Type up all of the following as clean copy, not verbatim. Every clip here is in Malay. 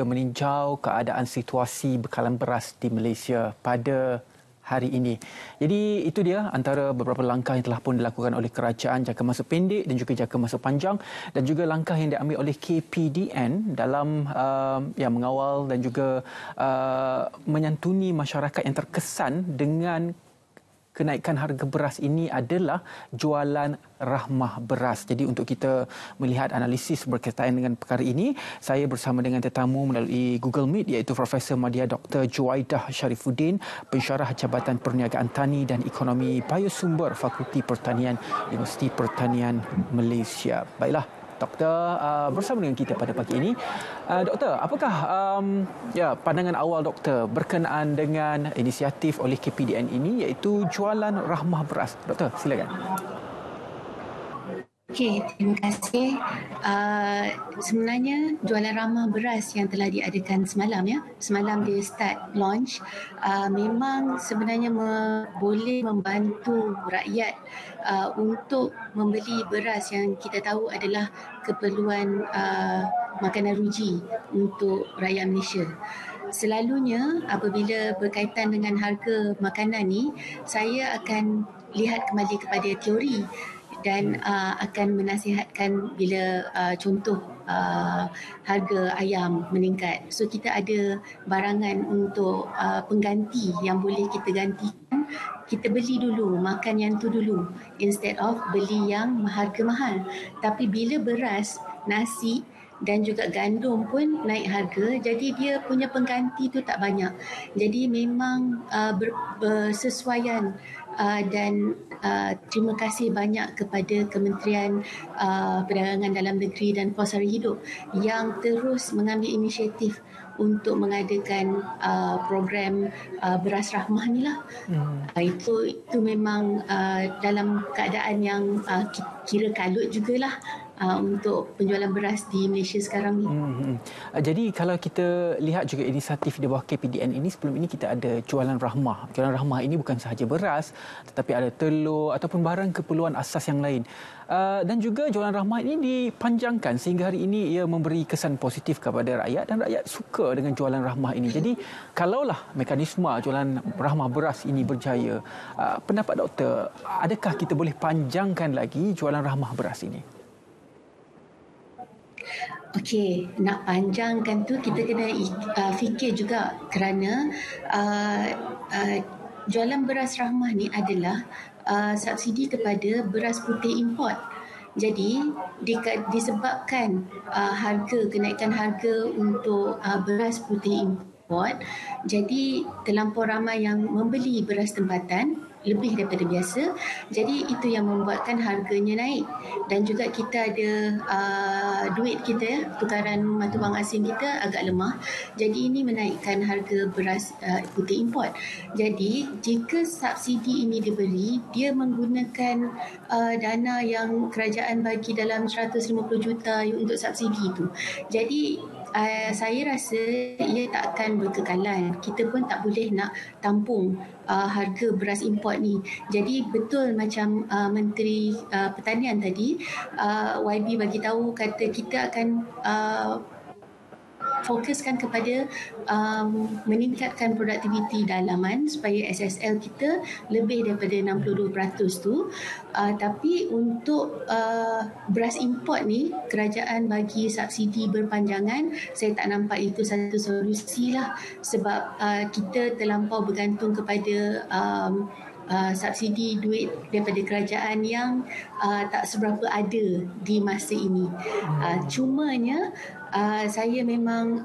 meninjau keadaan situasi bekalan beras di Malaysia pada hari ini. Jadi itu dia antara beberapa langkah yang telah pun dilakukan oleh kerajaan jangka masa pendek dan juga jangka masa panjang, dan juga langkah yang diambil oleh KPDN dalam mengawal dan juga menyantuni masyarakat yang terkesan dengan kenaikan harga beras ini adalah jualan rahmah beras. Jadi untuk kita melihat analisis berkaitan dengan perkara ini, saya bersama dengan tetamu melalui Google Meet iaitu Profesor Madya Dr. Juwaidah Sharifuddin, pensyarah Jabatan Perniagaan Tani dan Ekonomi Biosumber Fakulti Pertanian Universiti Pertanian Malaysia. Baiklah, Doktor bersama dengan kita pada pagi ini. Doktor, apakah pandangan awal Doktor berkenaan dengan inisiatif oleh KPDN ini iaitu jualan rahmah beras? Doktor, silakan. Okey, terima kasih. Sebenarnya jualan ramah beras yang telah diadakan semalam dia start launch, memang sebenarnya boleh membantu rakyat untuk membeli beras yang kita tahu adalah keperluan makanan ruji untuk rakyat Malaysia. Selalunya apabila berkaitan dengan harga makanan ni, saya akan lihat kembali kepada teori dan akan menasihatkan bila contoh harga ayam meningkat. So kita ada barangan untuk pengganti yang boleh kita gantikan. Kita beli dulu, makan yang tu dulu instead of beli yang harga mahal. Tapi bila beras, nasi dan juga gandum pun naik harga, jadi dia punya pengganti tu tak banyak. Jadi memang bersesuaian dan terima kasih banyak kepada Kementerian Perdagangan Dalam Negeri dan Pos Sara Hidup yang terus mengambil inisiatif untuk mengadakan program beras rahmah ni lah. Itu memang dalam keadaan yang kira kalut jugalah untuk penjualan beras di Malaysia sekarang ni. Jadi kalau kita lihat juga inisiatif di bawah KPDN ini, sebelum ini kita ada jualan rahmah. Jualan rahmah ini bukan sahaja beras, tetapi ada telur ataupun barang keperluan asas yang lain. Dan juga jualan rahmah ini dipanjangkan sehingga hari ini ia memberi kesan positif kepada rakyat dan rakyat suka dengan jualan rahmah ini. Jadi kalaulah mekanisme jualan rahmah beras ini berjaya, pendapat doktor, adakah kita boleh panjangkan lagi jualan rahmah beras ini? Okey, nak panjangkan tu kita kena fikir juga kerana jualan beras rahmah ni adalah subsidi kepada beras putih import. Jadi disebabkan kenaikan harga untuk beras putih import, jadi terlampau ramai yang membeli beras tempatan lebih daripada biasa. Jadi itu yang membuatkan harganya naik. Dan juga kita ada duit kita, tukaran mata wang asing kita agak lemah. Jadi ini menaikkan harga beras putih import. Jadi jika subsidi ini diberi, dia menggunakan dana yang kerajaan bagi dalam 150 juta untuk subsidi itu. Jadi saya rasa ia tak akan berkekalan. Kita pun tak boleh nak tampung harga beras import ni. Jadi betul macam Menteri Pertanian tadi, YB bagi tahu kata kita akan fokuskan kepada meningkatkan produktiviti dalaman supaya SSL kita lebih daripada 62% tu. Tapi untuk beras import ni, kerajaan bagi subsidi berpanjangan, saya tak nampak itu satu solusi lah, sebab kita terlampau bergantung kepada subsidi duit daripada kerajaan yang tak seberapa ada di masa ini. Cumanya saya memang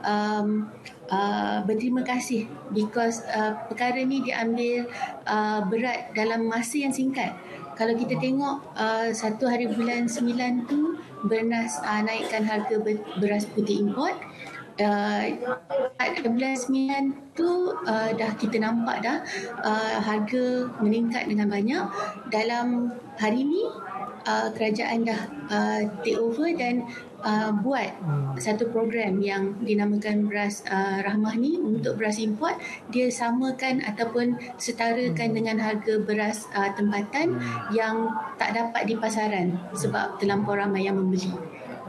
berterima kasih because perkara ni diambil berat dalam masa yang singkat. Kalau kita tengok 1 hari bulan 9 tu Bernas naikkan harga beras putih import. Bulan 9 tu dah kita nampak dah harga meningkat dengan banyak. Dalam hari ni kerajaan dah take over dan buat satu program yang dinamakan beras rahmah ni untuk beras import. Dia samakan ataupun setarakan dengan harga beras tempatan yang tak dapat di pasaran sebab terlampau ramai yang membeli.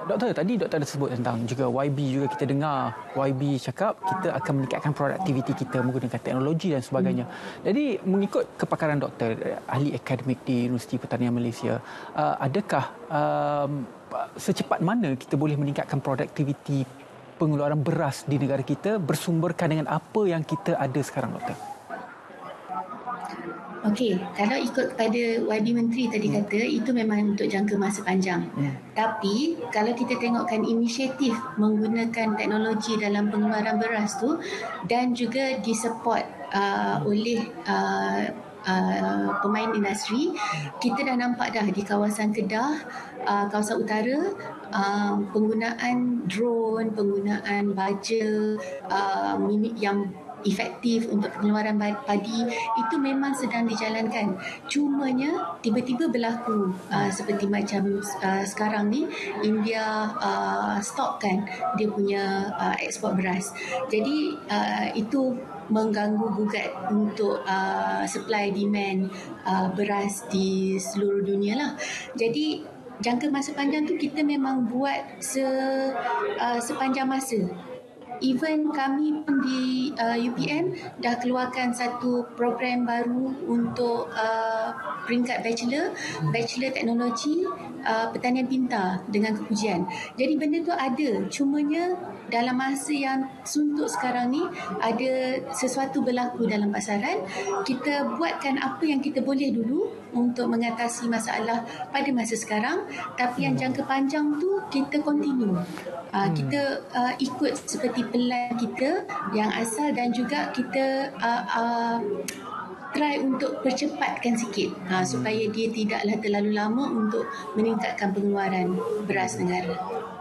Doktor, tadi doktor ada sebut tentang juga YB juga kita dengar. YB cakap kita akan meningkatkan produktiviti kita menggunakan teknologi dan sebagainya. Jadi mengikut kepakaran doktor, ahli akademik di Universiti Pertanian Malaysia, adakah secepat mana kita boleh meningkatkan produktiviti pengeluaran beras di negara kita bersumberkan dengan apa yang kita ada sekarang, doktor? Okey, kalau ikut pada YB Menteri tadi kata, itu memang untuk jangka masa panjang. Tapi kalau kita tengokkan inisiatif menggunakan teknologi dalam pengeluaran beras tu dan juga disupport oleh pemain industri, kita dah nampak dah di kawasan Kedah, kawasan utara, penggunaan drone, penggunaan baja yang efektif untuk pengeluaran padi itu memang sedang dijalankan. Cumanya tiba-tiba berlaku seperti macam sekarang ni India stopkan dia punya ekspor beras. Jadi itu mengganggu gugat untuk supply demand beras di seluruh dunia lah. Jadi jangka masa panjang tu kita memang buat sepanjang masa. Even kami pun di UPM dah keluarkan satu program baru untuk peringkat bachelor teknologi pertanian pintar dengan kepujian. Jadi benda tu ada, cumanya dalam masa yang suntuk sekarang ni ada sesuatu berlaku dalam pasaran. Kita buatkan apa yang kita boleh dulu untuk mengatasi masalah pada masa sekarang, tapi yang jangka panjang tu kita continue. Kita ikut seperti pelan kita yang asal dan juga kita try untuk percepatkan sikit supaya dia tidaklah terlalu lama untuk meningkatkan pengeluaran beras negara.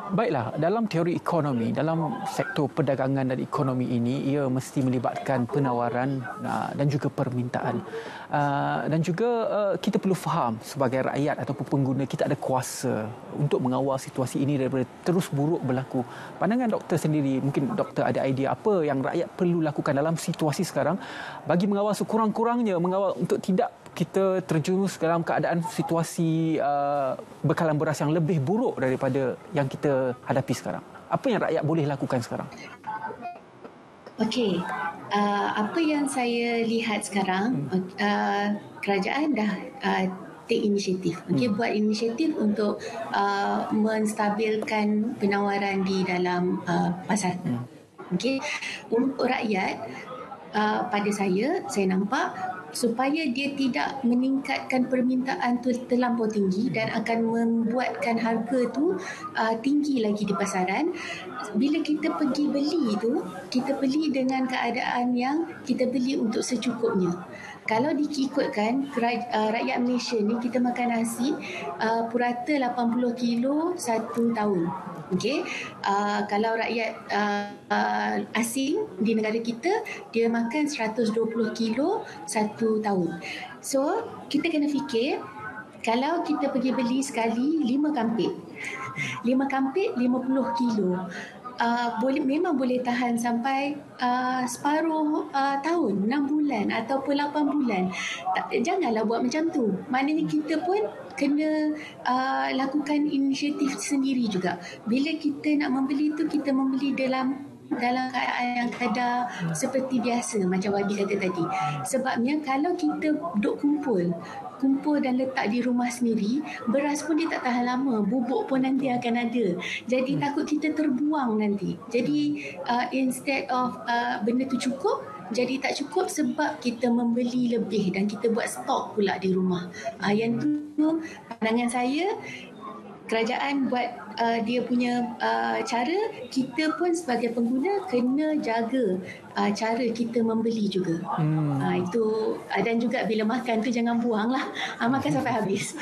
Baiklah, dalam teori ekonomi, dalam sektor perdagangan dan ekonomi ini, ia mesti melibatkan penawaran dan juga permintaan. Dan juga kita perlu faham sebagai rakyat ataupun pengguna, kita ada kuasa untuk mengawal situasi ini daripada terus buruk berlaku. Pandangan doktor sendiri, mungkin doktor ada idea apa yang rakyat perlu lakukan dalam situasi sekarang bagi mengawal sekurang-kurangnya, mengawal untuk tidak kita terjerumus dalam keadaan situasi bekalan beras yang lebih buruk daripada yang kita hadapi sekarang. Apa yang rakyat boleh lakukan sekarang? Okey, apa yang saya lihat sekarang, kerajaan dah take inisiatif. Buat inisiatif untuk menstabilkan penawaran di dalam pasar. Untuk rakyat, pada saya nampak supaya dia tidak meningkatkan permintaan tu terlampau tinggi dan akan membuatkan harga tu tinggi lagi di pasaran. Bila kita pergi beli tu, kita beli dengan keadaan yang kita beli untuk secukupnya. Kalau diikutkan rakyat Malaysia ni, kita makan nasi purata 80 kilo satu tahun. Kalau rakyat asing di negara kita, dia makan 120 kilo satu tahun. So kita kena fikir, kalau kita pergi beli sekali 5 kampit 50 kilo, memang boleh tahan sampai separuh tahun, 6 bulan ataupun 8 bulan. Janganlah buat macam tu. Maknanya kita pun kena lakukan inisiatif sendiri juga. Bila kita nak membeli tu, kita membeli dalam keadaan yang kadar seperti biasa macam Wabi kata tadi. Sebabnya kalau kita duk kumpul dan letak di rumah sendiri, beras pun dia tak tahan lama, bubuk pun nanti akan ada. Jadi takut kita terbuang nanti. Jadi instead of benda tu cukup, jadi tak cukup sebab kita membeli lebih dan kita buat stok pula di rumah. Yang tu pandangan saya, kerajaan buat dia punya cara, kita pun sebagai pengguna kena jaga cara kita membeli juga. Itu dan juga bila makan tu jangan buang lah, makan sampai habis.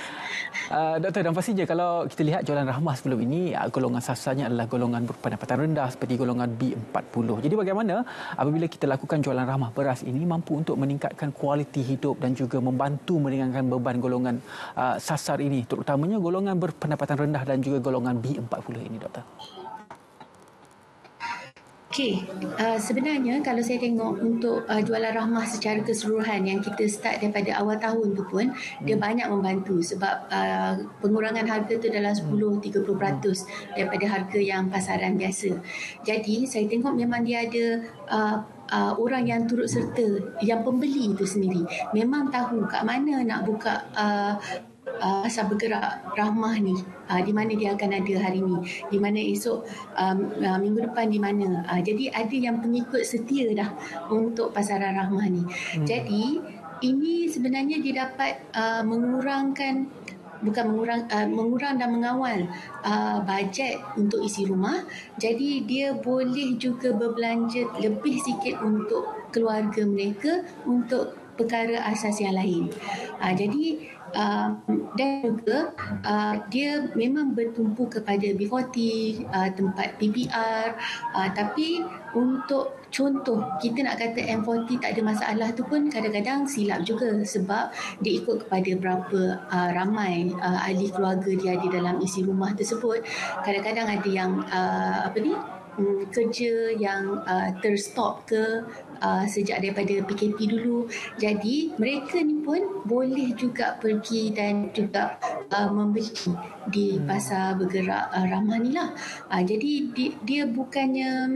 Doktor, dan pastinya kalau kita lihat jualan rahmah sebelum ini, golongan sasarannya adalah golongan berpendapatan rendah seperti golongan B40. Jadi bagaimana apabila kita lakukan jualan rahmah beras ini mampu untuk meningkatkan kualiti hidup dan juga membantu meringankan beban golongan sasar ini, terutamanya golongan berpendapatan rendah dan juga golongan B40 ini, doktor? Okey, sebenarnya kalau saya tengok untuk jualan rahmah secara keseluruhan yang kita start daripada awal tahun tu pun, dia banyak membantu sebab pengurangan harga tu dalam 10-30% daripada harga yang pasaran biasa. Jadi saya tengok memang dia ada orang yang turut serta, yang pembeli itu sendiri memang tahu kat mana nak buka pasar bergerak rahmah ni, di mana dia akan ada hari ni, di mana esok minggu depan di mana. Jadi ada yang pengikut setia dah untuk pasaran rahmah ni. Jadi ini sebenarnya dia dapat mengurangkan, mengurang dan mengawal bajet untuk isi rumah. Jadi dia boleh juga berbelanja lebih sikit untuk keluarga mereka untuk perkara asas yang lain. Jadi dan juga dia memang bertumpu kepada B40, tempat PPR, tapi untuk contoh kita nak kata M40 tak ada masalah tu pun kadang-kadang silap juga sebab dia ikut kepada berapa ramai ahli keluarga dia ada dalam isi rumah tersebut. Kadang-kadang ada yang kerja yang terstop ke sejak daripada PKP dulu. Jadi mereka ni pun boleh juga pergi dan juga membeli di pasar bergerak rahmah ni lah. Jadi dia bukannya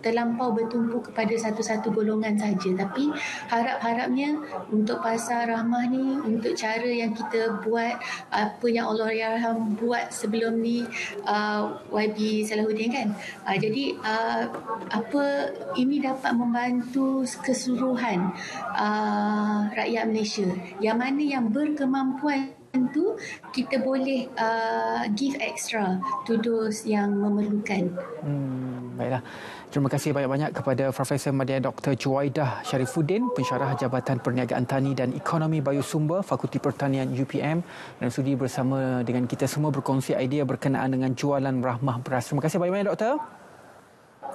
terlampau bertumpu kepada satu-satu golongan saja, tapi harap-harapnya untuk pasar rahmah ni, untuk cara yang kita buat, apa yang Allahyarham buat sebelum ni, YB Salahuddin kan. Jadi ini dapat membantu keseluruhan rakyat Malaysia. Yang mana yang berkemampuan tu kita boleh give extra to those yang memerlukan. Baiklah. Terima kasih banyak-banyak kepada Profesor Madya Dr. Juwaidah Sharifuddin, Pensyarah Jabatan Perniagaan Tani dan Ekonomi Biosumber, Fakulti Pertanian UPM, dan sudi bersama dengan kita semua berkongsi idea berkenaan dengan jualan rahmah beras. Terima kasih banyak-banyak, Doktor.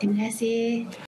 Terima kasih.